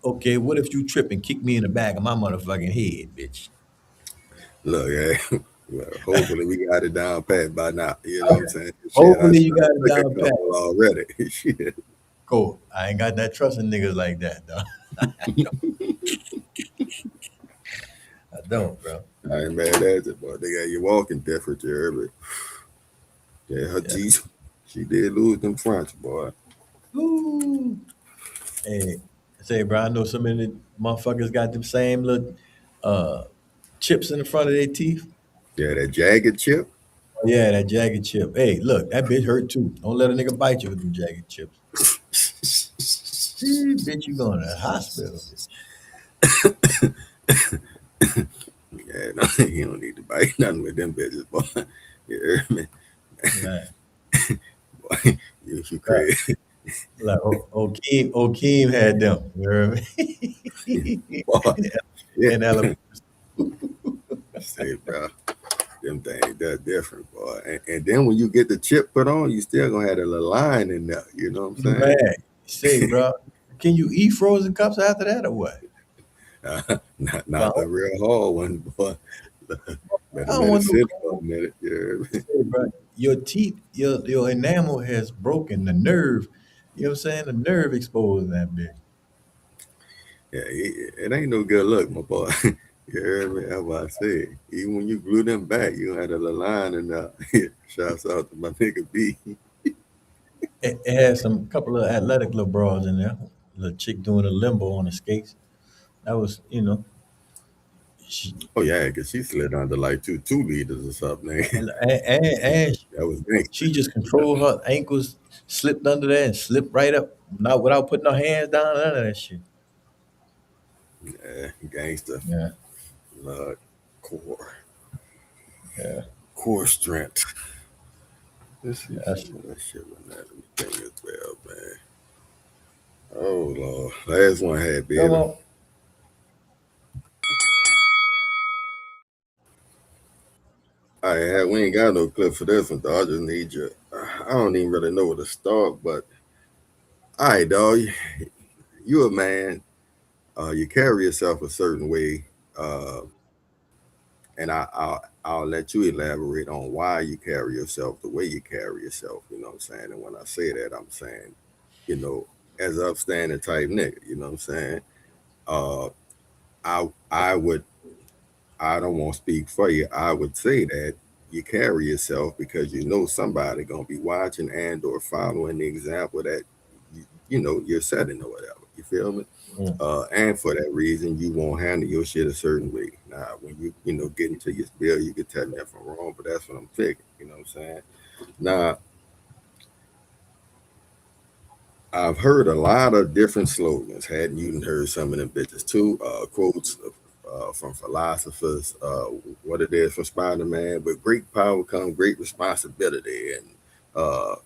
okay, what if you trip and kick me in the back of my motherfucking head, bitch?
Look, yeah. Well, hopefully we got it down pat by now. You know what I'm saying? Shit,
Hopefully you got it
took a
down pat.
couple already. Shit.
Cool. I ain't got that trust in niggas like that, though. I don't, bro.
I ain't mad at you, boy. They got you walking different, you heard me? Yeah, her teeth, she did lose them fronts, boy.
Ooh. Hey, say, bro, I know so many motherfuckers got them same little chips in the front of their teeth.
Yeah, that jagged chip.
Yeah, that jagged chip. Hey, look, that bitch hurt too. Don't let a nigga bite you with them jagged chips. Bitch, you going to the hospital, bitch.
Yeah, no, you don't need to bite nothing with them bitches, boy. You heard me?
Right.
Boy, you crazy.
Like Okeem had them. You heard me?
Boy,
in Alabama.
Say, bro, them things that different, boy. And then when you get the chip put on, you still gonna have a little line in there. You know what I'm saying?
Man, say, bro, can you eat frozen cups after that or what?
Not the
Well,
real hard one, boy. Better
I don't
let it
want no
sit for a
cold.
minute. Yeah.
Say, bro, your teeth, your enamel has broken the nerve. You know what I'm saying? The nerve exposed in that bitch.
Yeah, it ain't no good luck, my boy. You heard me? That's what I said. Even when you glue them back, you had a little line in there. Shouts out to my nigga B.
It had some couple of athletic little bras in there. Little chick doing a limbo on the skates. That was, she,
Oh yeah, cause she slid under like two liters or something.
and
That was gangster.
she just controlled her ankles, slipped under there and slipped right up, not without putting her hands down. None of that shit.
Yeah, gangster.
Yeah,
Blood, core,
yeah.
core strength. Let's see
That's,
some of that shit with that. Let me think as well, man. Oh Lord, last one I had,
come
baby.
on.
We ain't got no clip for this one, dog. I just need you. I don't even really know where to start, but all right, dog. You a man. You carry yourself a certain way, and I'll let you elaborate on why you carry yourself the way you carry yourself. You know what I'm saying? And when I say that, I'm saying, as an upstanding type nigga. You know what I'm saying? Uh, I would. I don't want to speak for you. I would say that you carry yourself because you know somebody gonna be watching and or following the example that you're setting or whatever. You feel me?
Mm.
And for that reason, you won't handle your shit a certain way. Now, when you get into your spiel, you can tell me if I'm wrong, but that's what I'm thinking. You know what I'm saying? Now, I've heard a lot of different slogans. Hadn't you heard some of them bitches too? Quotes from philosophers. What it is from Spider-Man. With great power comes great responsibility, and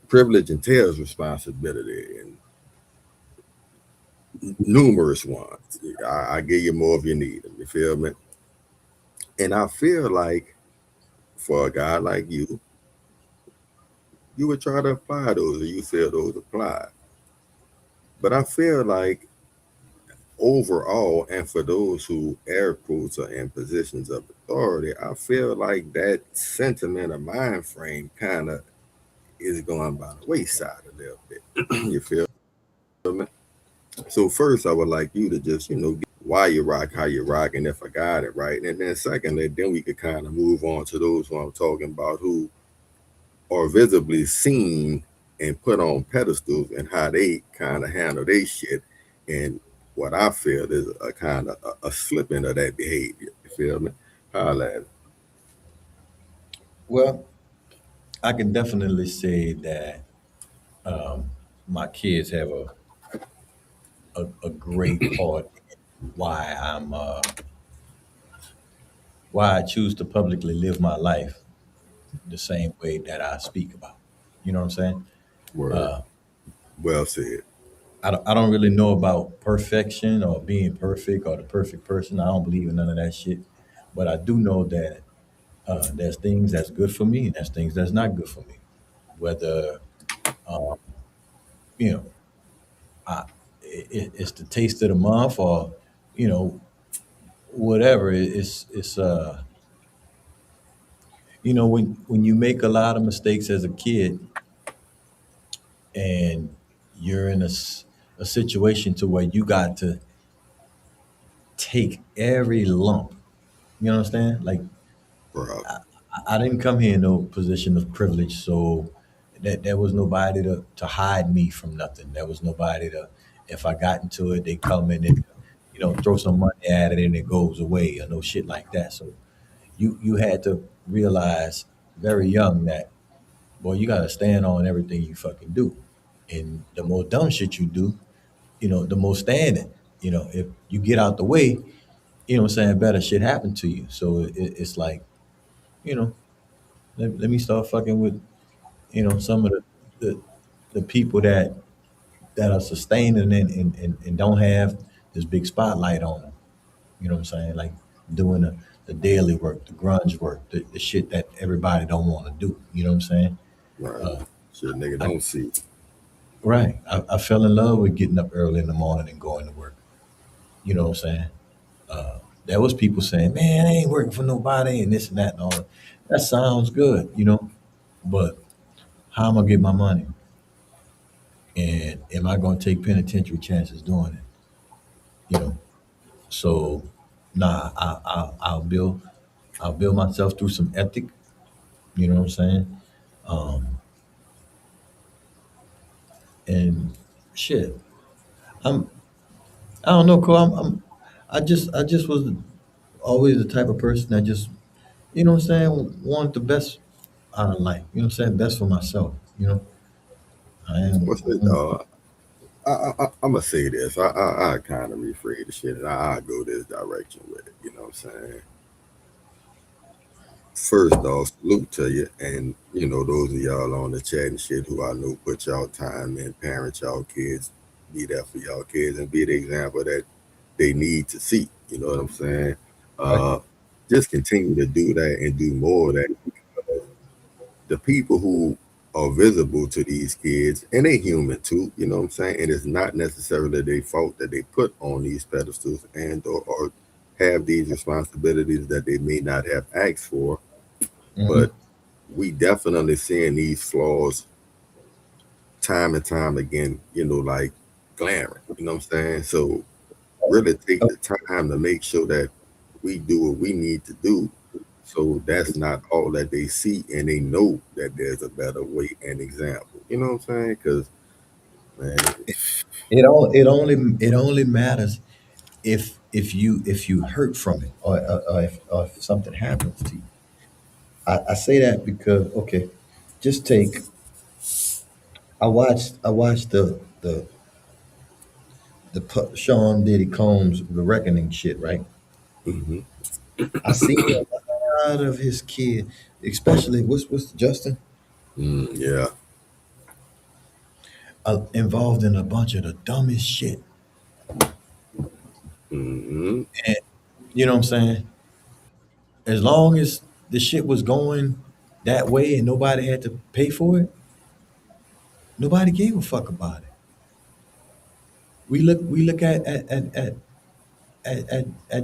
privilege entails responsibility, and numerous ones. I give you more if you need them. You feel me? And I feel like for a guy like you would try to apply those, or you feel those apply. But I feel like overall, and for those who air quotes are in positions of authority, I feel like that sentiment or mind frame kind of is going by the wayside a little bit. You feel me? So first, I would like you to just why you rock, how you rock, and if I got it right, and then secondly, then we could kind of move on to those who I'm talking about who are visibly seen and put on pedestals and how they kind of handle their shit and what I feel is a kind of a slipping of that behavior. You feel me? Holla at it.
Well, I can definitely say that my kids have a great part in why I choose to publicly live my life the same way that I speak about. You know what I'm saying?
Word.
Uh,
Well said.
I don't really know about perfection or being perfect or the perfect person. I don't believe in none of that shit. But I do know that there's things that's good for me and there's things that's not good for me. Whether um, you know, it's the taste of the month or you know whatever. It's when you make a lot of mistakes as a kid and you're in a situation to where you got to take every lump. You understand? Like
Bro.
I didn't come here in no position of privilege, so that there was nobody to hide me from nothing. There was nobody to, if I got into it, they come in and throw some money at it and it goes away or no shit like that. So you had to realize very young that boy, you gotta stand on everything you fucking do, and the more dumb shit you do, the more standing. If you get out the way, what I'm saying, better shit happen to you. So it's like, you know, let me start fucking with, some of the, the people that are sustaining and don't have this big spotlight on them. You know what I'm saying? Like doing the daily work, the grunge work, the shit that everybody don't want to do. You know what I'm saying?
Right.
Uh,
Shit nigga
I,
don't see.
right. I fell in love with getting up early in the morning and going to work. You know what I'm saying? There was people saying, "Man, I ain't working for nobody," and this and that and all that. That sounds good, but how am I gonna get my money? And am I gonna take penitentiary chances doing it? You know, so nah, I'll build myself through some ethic. You know what I'm saying? Um, and shit, I'm I don't know, Cole. I just was always the type of person that just, what I'm saying, want the best out of life. You know what I'm saying? Best for myself. I am.
What's it? I'm gonna say this. I kind of rephrase the shit, and I go this direction with it. You know what I'm saying? First off, salute to you, and those of y'all on the chat and shit who I know put y'all time in, parent y'all kids, be there for y'all kids, and be the example that they need to see. You know what I'm saying?
Right.
Just continue to do that and do more of that. The people who are visible to these kids, and they human too, you know what I'm saying? And it's not necessarily their fault that they put on these pedestals and or have these responsibilities that they may not have asked for.
Mm-hmm.
But we definitely seeing these flaws time and time again, like glaring. You know what I'm saying? So really take the time to make sure that we do what we need to do. So that's not all that they see, and they know that there's a better way and example. You know what I'm saying? Because man,
It only matters if you hurt from it, or if something happens to you. I say that because, okay, just take. I watched Sean Diddy Combs The Reckoning shit, right?
hmm
I seen a lot of his kid, especially what's Justin,
yeah,
involved in a bunch of the dumbest shit.
hmm
And you know what I'm saying? As long as the shit was going that way and nobody had to pay for it, nobody gave a fuck about it. We look at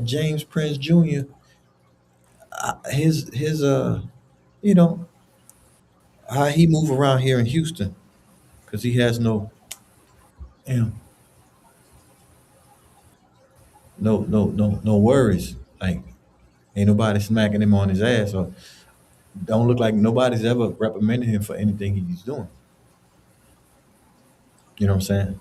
James Prince Jr. His you know how he move around here in Houston because he has you know no worries. Like, ain't nobody smacking him on his ass, or don't look like nobody's ever reprimanded him for anything he's doing. You know what I'm saying?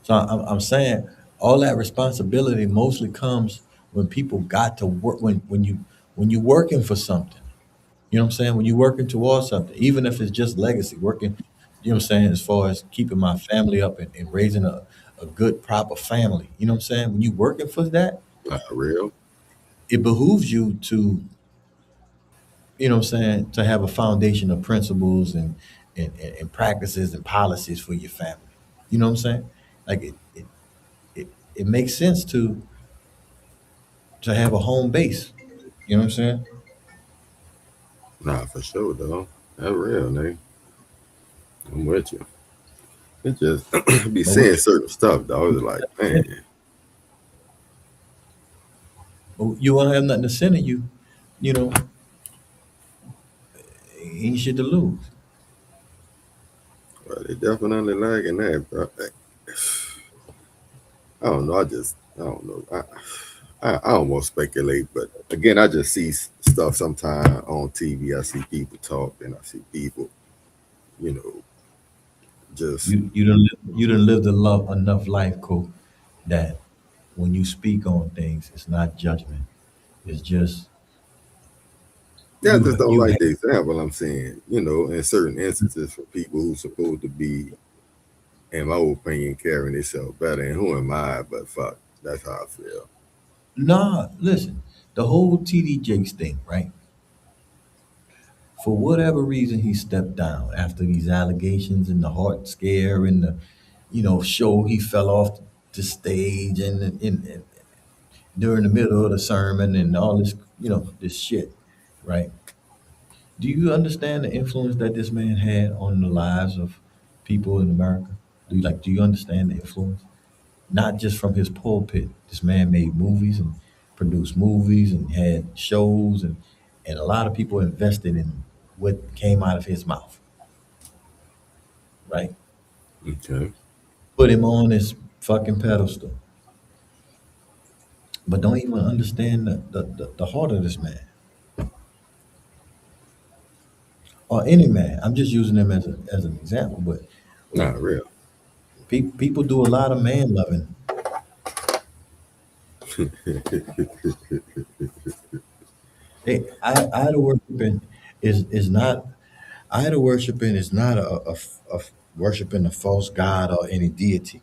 So I'm saying all that responsibility mostly comes when people got to work, when you working for something. You know what I'm saying? When you're working towards something, even if it's just legacy, working, you know what I'm saying, as far as keeping my family up and raising a good, proper family. You know what I'm saying? When you're working for that,
not real.
it behooves you to, you know what I'm saying, to have a foundation of principles and practices and policies for your family. You know what I'm saying? Like it makes sense to have a home base. You know what I'm saying?
Nah, for sure, though. That's real, nigga. I'm with you. It just be
But what
saying certain stuff, dog. It's like, man,
you won't have nothing to center you, you know, ain't shit to lose.
well, they definitely lagging that, bro. I don't know. I don't know. I don't want to speculate, but again, I just see stuff sometime on TV. I see people talk, and I see people, you know, just
You done lived enough life, Coach, that when you speak on things, it's not judgment. It's just
yeah, I just don't
you
like
have
the example I'm seeing, in certain instances for people who supposed to be, in my opinion, carrying themselves better. And who am I? But fuck, that's how I feel.
nah. Listen, the whole TD Jakes thing, right? For whatever reason, he stepped down after these allegations and the heart scare and the, show he fell off the stage and during the middle of the sermon and all this, this shit, right? Do you understand the influence that this man had on the lives of people in America? Do you understand the influence? Not just from his pulpit. This man made movies and produced movies and had shows, and a lot of people invested in what came out of his mouth, right?
Okay.
Put him on this fucking pedestal, but don't even understand the heart of this man or any man. I'm just using him as an example, but
Not real.
people do a lot of man loving. Idol worshiping is not idol worshiping is not a worshiping a false god or any deity.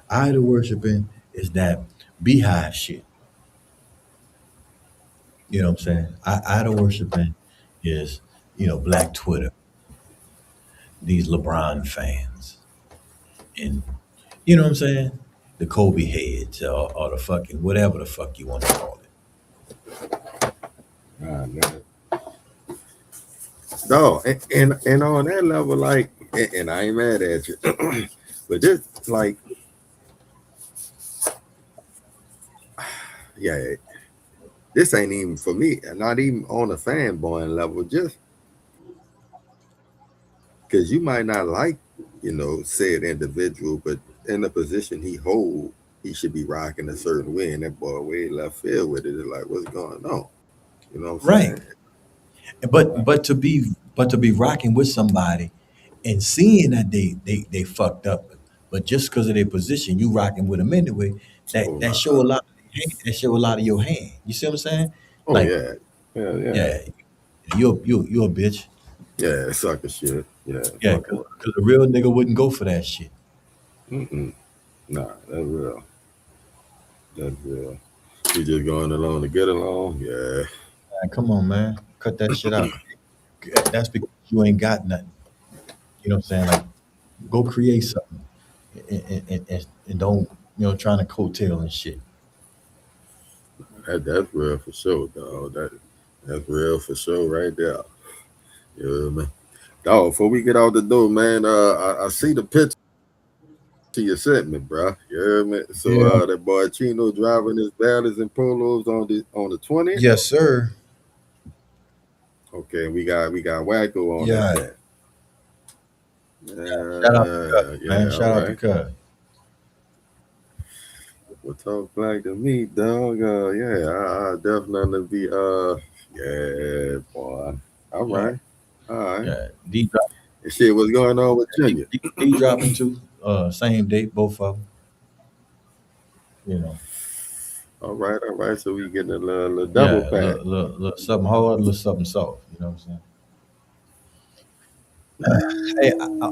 Idol worshiping is that beehive shit. You know what I'm saying? Idol worshiping is, Black Twitter, these LeBron fans, and you know what I'm saying? The Kobe heads or the fucking whatever the fuck you want to call it.
Man. No, and on that level, like, and I ain't mad at you, but just like, yeah, this ain't even for me, not even on a fanboy level, just because you might not like, said individual, but in the position he hold, he should be rocking a certain way, and that boy way left field with it. It's like, what's going on? You know what I'm
Right.
saying?
But to be rocking with somebody and seeing that they fucked up, but just because of their position, you rocking with them anyway.
Oh,
That show a lot. That show a lot of your hand. You see what I'm saying?
oh
Like,
yeah, yeah.
yeah, you're a bitch.
Yeah, sucker shit. Yeah,
Yeah,
fuck
because
what.
a real nigga wouldn't go for that shit.
Nah, that's real. That's real. We just going along to get along. Yeah.
Man, come on, man, cut that shit out. That's because you ain't got nothing. You know what I'm saying? Like, go create something and don't trying to coattail and shit.
That's real for sure, dog. That's real for sure right there. You know what I mean? Dog, before we get out the door, man, I see the picture you sent me, bro. You hear me? So
Yeah.
that boy Chino driving his Ballas and Polos on the 20th.
Yes, sir.
Okay, we got Wacko on that
Yeah.
thing.
Shout out to Cuz, man.
Yeah, all
Shout out to
right.
Cuz.
Well, talk black to me, dog. Yeah, I definitely be yeah, boy. All
Yeah.
right. All right.
Yeah. D drop,
And shit, what's going on with Junior?
D dropping too. Same date, both of them. You know.
All right. So we getting a little double
Yeah,
pack.
little something hard, little something soft. You know what I'm saying? Hey,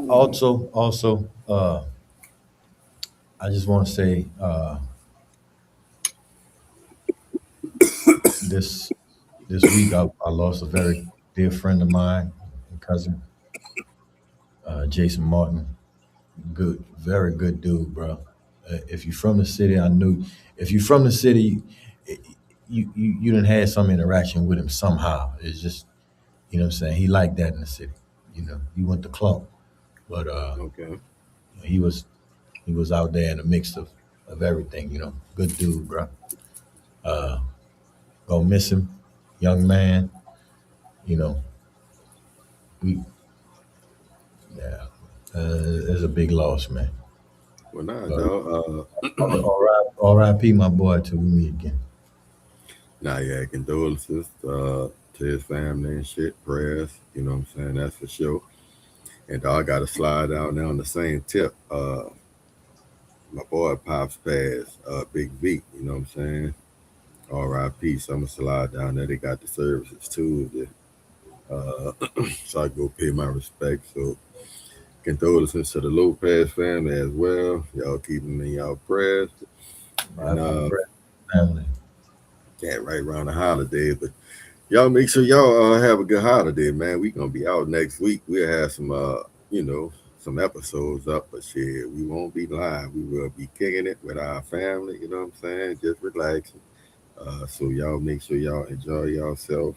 also, I just want to say, this week I lost a very dear friend of mine and cousin, Jason Martin. Good, very good dude, bro. If you're from the city, I knew. If you're from the city, you done had some interaction with him somehow. It's just, you know what I'm saying. He liked that in the city. He went to club, but
Okay.
he was out there in the mix of everything. Good dude, bro. Gonna miss him, young man. You know, we yeah, it's a big loss, man.
Well, nah,
But
dog.
R.I.P. my boy till we meet again.
Nah, yeah, condolences to his family and shit. Prayers, you know what I'm saying? That's for sure. And dog, I got to slide down there on the same tip. My boy Pops passed, Big V, you know what I'm saying? R.I.P. So I'm gonna slide down there. They got the services Tuesday. So I go pay my respects. So condolences to the Lopez family as well. Y'all keep them in y'all prayers. And
Family.
can't right around the holidays, but y'all make sure y'all have a good holiday, man. We gonna be out next week. We'll have some some episodes up, but shit, we won't be live. We will be kicking it with our family, you know what I'm saying? Just relaxing. So y'all make sure y'all enjoy yourself,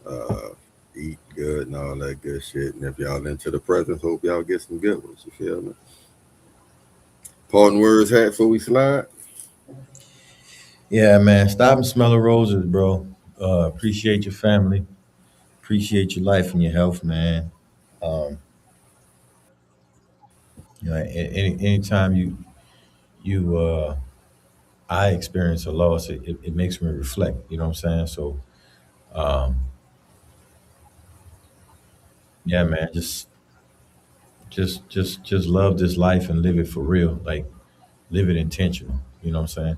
uh, eat good and all that good shit. And if y'all into the presents, hope y'all get some good ones. You feel me? Parting words hat before we slide.
Yeah, man. Stop and smell the roses, bro. Appreciate your family. Appreciate your life and your health, man. Um, anytime you I experience a loss, it makes me reflect. You know what I'm saying? So, um, yeah, man. Just love this life and live it for real. Like live it intentional. You know what I'm saying?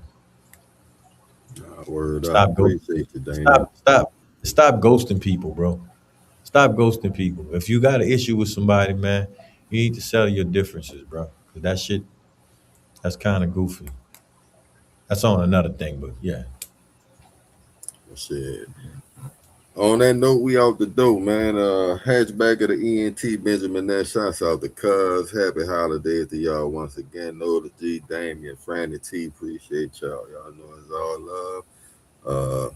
Word up.
Stop ghosting.
Appreciate you, Daniel.
Stop ghosting people, bro. Stop ghosting people. If you got an issue with somebody, man, you need to settle your differences, bro. 'Cause that shit, that's kind of goofy. That's on another thing, but yeah.
Shit. On that note, we out the door, man. Hatchback of the ENT Benjamin Nash. Shouts out to Cuz. Happy holidays to y'all once again. Notice G, Damien, Franny T. Appreciate y'all. Y'all know it's all love.